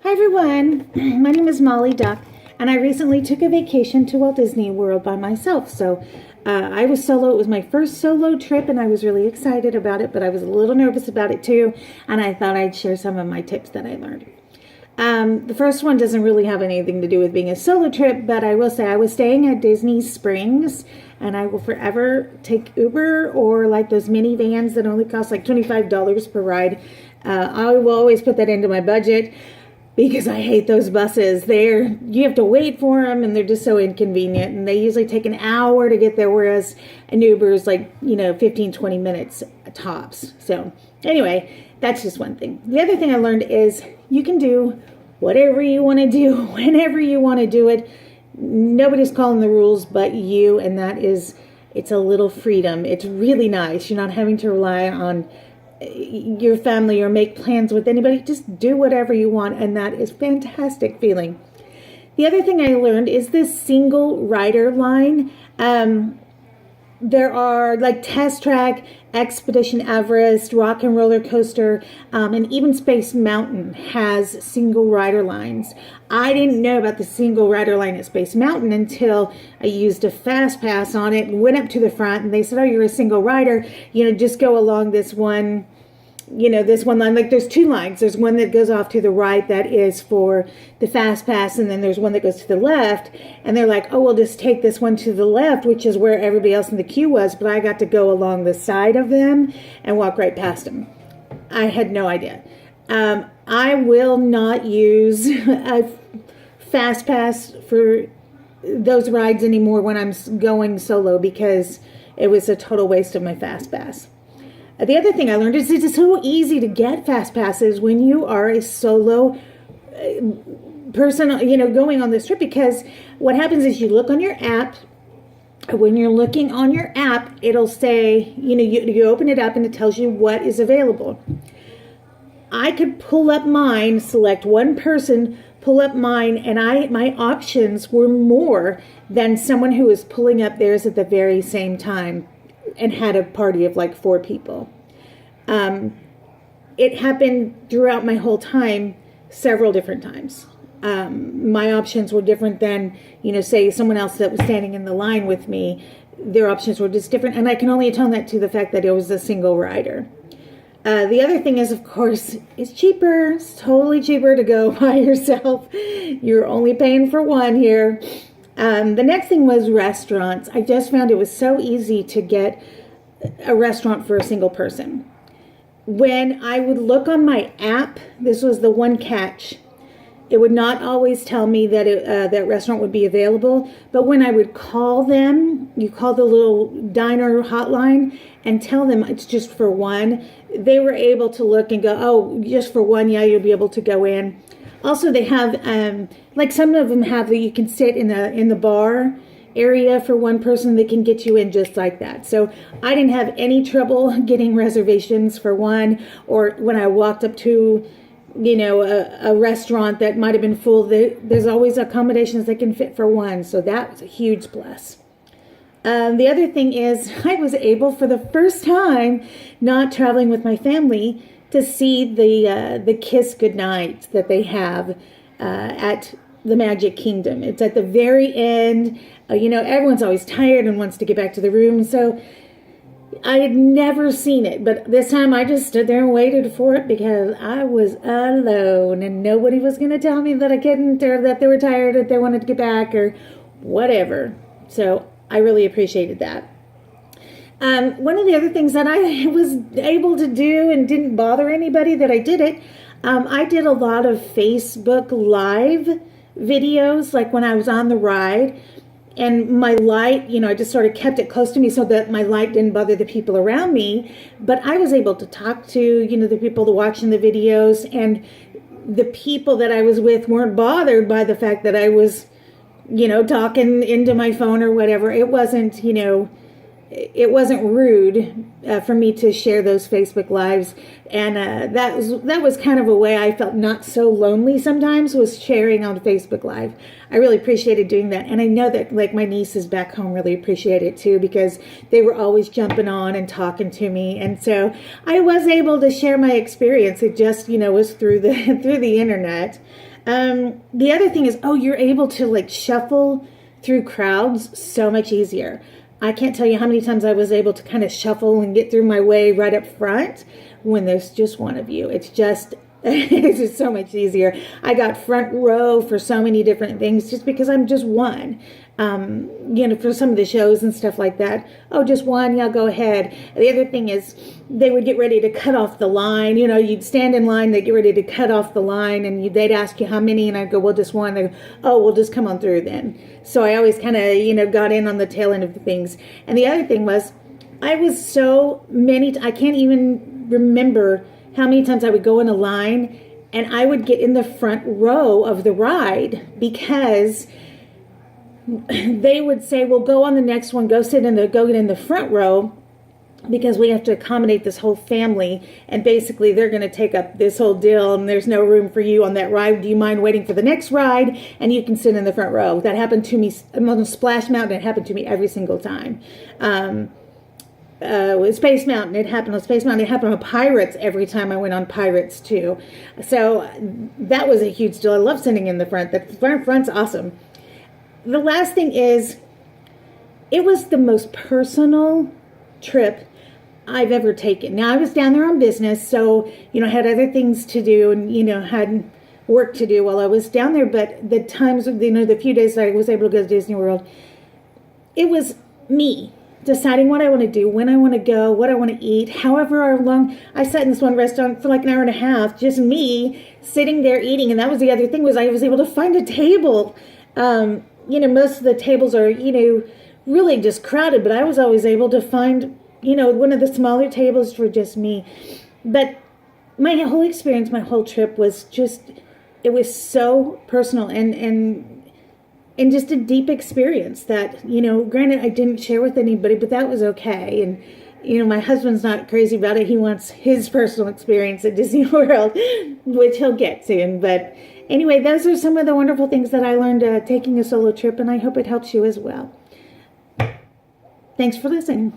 Hi everyone, my name is Molly Duck, and I recently took a vacation to Walt Disney World by myself. So I was solo. It was my first solo trip, and I was really excited about it, but I was a little nervous about it too, and I thought I'd share some of my tips that I learned. The first one doesn't really have anything to do with being a solo trip, but I will say I was staying at Disney Springs, and I will forever take Uber or like those minivans that only cost like $25 per ride. I will always put that into my budget because I hate those buses. You have to wait for them, and they're just so inconvenient, and they usually take an hour to get there, whereas an Uber is like, 15, 20 minutes tops. So anyway, that's just one thing. The other thing I learned is you can do whatever you want to do, whenever you want to do it. Nobody's calling the rules but you, and it's a little freedom. It's really nice. You're not having to rely on your family or make plans with anybody. Just do whatever you want, and that is fantastic feeling. The other thing I learned is this single rider line. There are like Test Track, Expedition Everest, Rock and Roller Coaster, and even Space Mountain has single rider lines. I didn't know about the single rider line at Space Mountain until I used a fast pass on it and went up to the front, and they said, "Oh, you're a single rider. Just go along this one." This one line, like there's two lines. There's one that goes off to the right that is for the fast pass, and then there's one that goes to the left. And they're like, "Oh, we'll just take this one to the left," which is where everybody else in the queue was, but I got to go along the side of them and walk right past them. I had no idea. I will not use a fast pass for those rides anymore when I'm going solo, because it was a total waste of my fast pass. The other thing I learned is it's so easy to get fast passes when you are a solo person, going on this trip, because what happens is you look on your app. When you're looking on your app, it'll say, you open it up and it tells you what is available. I could pull up mine, select one person, pull up mine, and my options were more than someone who was pulling up theirs at the very same time and had a party of like 4 people. It happened throughout my whole time several different times. My options were different than, say someone else that was standing in the line with me. Their options were just different, and I can only atone that to the fact that it was a single rider. The other thing is, of course, it's cheaper. It's totally cheaper to go by yourself. You're only paying for one here. The next thing was restaurants. I just found it was so easy to get a restaurant for a single person. When I would look on my app, this was the one catch. It would not always tell me that that restaurant would be available. But when I would call them, you call the little diner hotline and tell them it's just for one, they were able to look and go, "Oh, just for one, yeah, you'll be able to go in." Also, they have, like some of them have that you can sit in the bar area for one person. They can get you in just like that. So I didn't have any trouble getting reservations for one, or when I walked up to, a restaurant that might have been full, there's always accommodations that can fit for one. So that was a huge plus. The other thing is I was able, for the first time, not traveling with my family, to see the Kiss Goodnight that they have at the Magic Kingdom. It's at the very end. Everyone's always tired and wants to get back to the room. So I had never seen it, but this time I just stood there and waited for it because I was alone and nobody was going to tell me that I couldn't, or that they were tired, or they wanted to get back, or whatever. So I really appreciated that. One of the other things that I was able to do and didn't bother anybody that I did it, I did a lot of Facebook Live videos, like when I was on the ride, and my light, I just sort of kept it close to me so that my light didn't bother the people around me, but I was able to talk to, the people that watching the videos, and the people that I was with weren't bothered by the fact that I was, talking into my phone or whatever. It wasn't, it wasn't rude for me to share those Facebook Lives, and that was kind of a way I felt not so lonely sometimes, was sharing on Facebook Live. I really appreciated doing that, and I know that like my nieces back home really appreciate it too, because they were always jumping on and talking to me, and so I was able to share my experience. It just was through the through the internet. The other thing is, you're able to like shuffle through crowds so much easier. I can't tell you how many times I was able to kind of shuffle and get through my way right up front when there's just one of you. It's just so much easier. I got front row for so many different things just because I'm just one. For some of the shows and stuff like that. Oh, just one, yeah, go ahead. The other thing is they would get ready to cut off the line. You'd stand in line, they'd get ready to cut off the line, and they'd ask you how many, and I'd go, well, just one. They'd go, oh, well, just come on through then. So I always kind of, got in on the tail end of the things. And the other thing was, I was so many, I can't even remember how many times I would go in a line, and I would get in the front row of the ride because they would say, well, go on the next one, go get in the front row because we have to accommodate this whole family, and basically they're going to take up this whole deal and there's no room for you on that ride. Do you mind waiting for the next ride? And you can sit in the front row. That happened to me on Splash Mountain. It happened to me every single time. With Space Mountain, it happened on Space Mountain. It happened on Pirates every time I went on Pirates too. So that was a huge deal. I love sitting in the front. The front's awesome. The last thing is, it was the most personal trip I've ever taken. Now, I was down there on business, so, I had other things to do and, had work to do while I was down there. But the times, the few days that I was able to go to Disney World, it was me deciding what I want to do, when I want to go, what I want to eat, however long. I sat in this one restaurant for like an hour and a half, just me sitting there eating. And that was the other thing, was I was able to find a table. Most of the tables are, really just crowded, but I was always able to find, one of the smaller tables for just me. But my whole experience, my whole trip was just, it was so personal and just a deep experience that, granted I didn't share with anybody, but that was okay. And, my husband's not crazy about it. He wants his personal experience at Disney World, which he'll get soon. But anyway, those are some of the wonderful things that I learned taking a solo trip, and I hope it helps you as well. Thanks for listening.